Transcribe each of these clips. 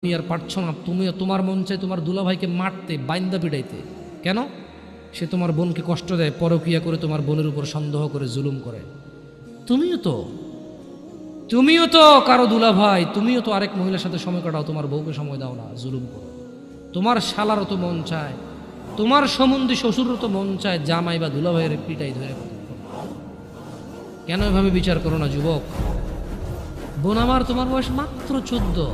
তুমি আর পারছো না, তোমার মন চাই তোমার দুলাভাইকে মারতে, বাইন্দা পিটাইতে। কেন? সে তোমার বোনকে কষ্ট দেয়, পরকিয়া করে তোমার বোনের উপর সন্দেহ করে জুলুম করে। তুমিও তো কারো দুলাভাই, তুমিও তো আরেক মহিলার সাথে সময় কাটাও, তোমার বউকে সময় দাও না, জুলুম করো। তোমার শালারও তো মন চায়, তোমার সম্বন্ধী শ্বশুরও তো মন চায় জামাই বা দুলাভাইয়ের পিটাই ধরে। কেন এভাবে বিচার করো না যুবক? বোন আমার, তোমার বয়স মাত্র 14,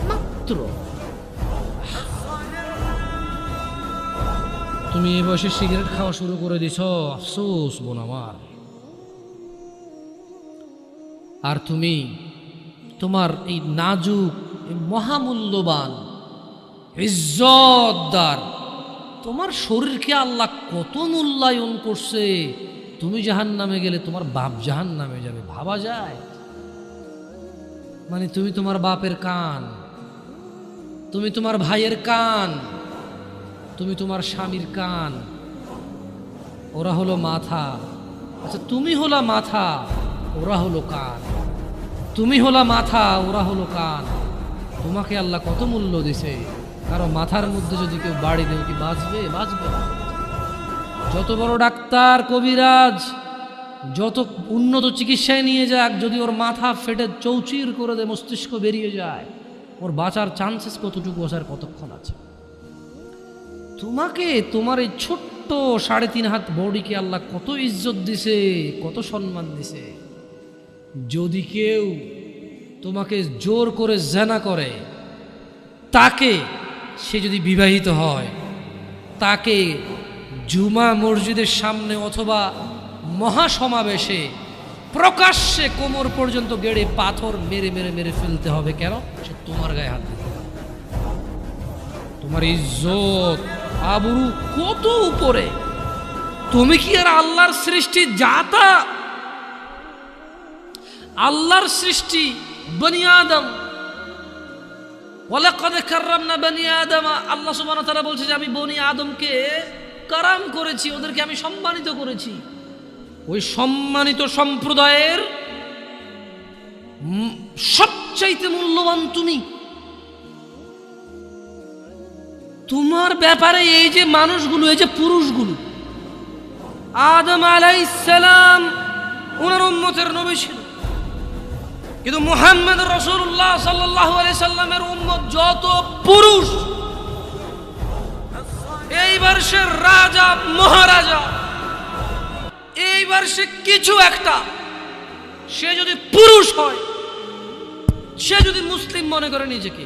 মাত্র। তুমি এই বয়সে সিগারেট খাওয়া শুরু করে দিছ, আফসোস বোন আমার। আর তুমি তোমার এই নাজুক, এই মহামূল্যবান, ইজ্জতদার তোমার শরীরকে আল্লাহ কত মূল্যায়ন করছে। তুমি জাহান্নামে গেলে তোমার বাপ জাহান্নামে যাবে, ভাবা যায়? মানে তুমি তোমার বাপের কান, তুমি তোমার ভাইয়ের কান, তুমি তোমার স্বামীর কান, ওরা হলো মাথা। আচ্ছা, তুমি হলা মাথা, ওরা হলো কান। তুমি হলা মাথা, ওরা হলো কান। তোমাকে আল্লাহ কত মূল্য দিছে। কারো মাথার মধ্যে যদি কেউ বাড়ি দেও, কি বাঁচবে? বাঁচবে না। যত বড় ডাক্তার, কবিরাজ, যত উন্নত চিকিৎসায় নিয়ে যাক, যদি ওর মাথা ফেটে চৌচির করে দেয়, মস্তিষ্ক বেরিয়ে যায়, ওর বাঁচার চান্সেস কতটুকু আছে, আর কতক্ষণ আছে? তোমাকে, তোমার এই ছোট্ট 3.5 হাত বডিকে আল্লাহ কত ইজ্জত দিছে, কত সম্মান দিছে। যদি কেউ তোমাকে জোর করে জেনা করে, তাকে, সে যদি বিবাহিত হয়, তাকে জুমা মসজিদের সামনে অথবা মহাসমাবেশে প্রকাশ্যে কোমর পর্যন্ত গেড়ে পাথর মেরে মেরে মেরে ফেলতে হবে। কেন? সে তোমার গায়ে হাত দিতে। তোমার ইজ্জত আবরু কত উপরে। তুমি কি আর আল্লাহর সৃষ্টি জাতা? আল্লাহর সৃষ্টি বনি আদম, ওয়ালাকাদ কাররামনা বনি আদম। আল্লাহ সুবহানাহু ওয়া তাআলা বলছে যে আমি বনি আদমকে কারাম করেছি, ওদেরকে আমি সম্মানিত করেছি। ওই সম্মানিত সম্প্রদায়ের সবচাইতে মূল্যবান তুমি। তোমার ব্যাপারে এই যে মানুষগুলো, এই যে পুরুষগুলো, আদম আলাইহিস সালাম ওনার উম্মতের নবী ছিল, কিন্তু মুহাম্মদ রাসূলুল্লাহ সাল্লাল্লাহু আলাইহি সাল্লামের উম্মত যত পুরুষ, এইবার সে রাজা মহারাজা, এইবার সে কিছু একটা, সে যদি পুরুষ হয়, সে যদি মুসলিম মনে করে নিজেকে,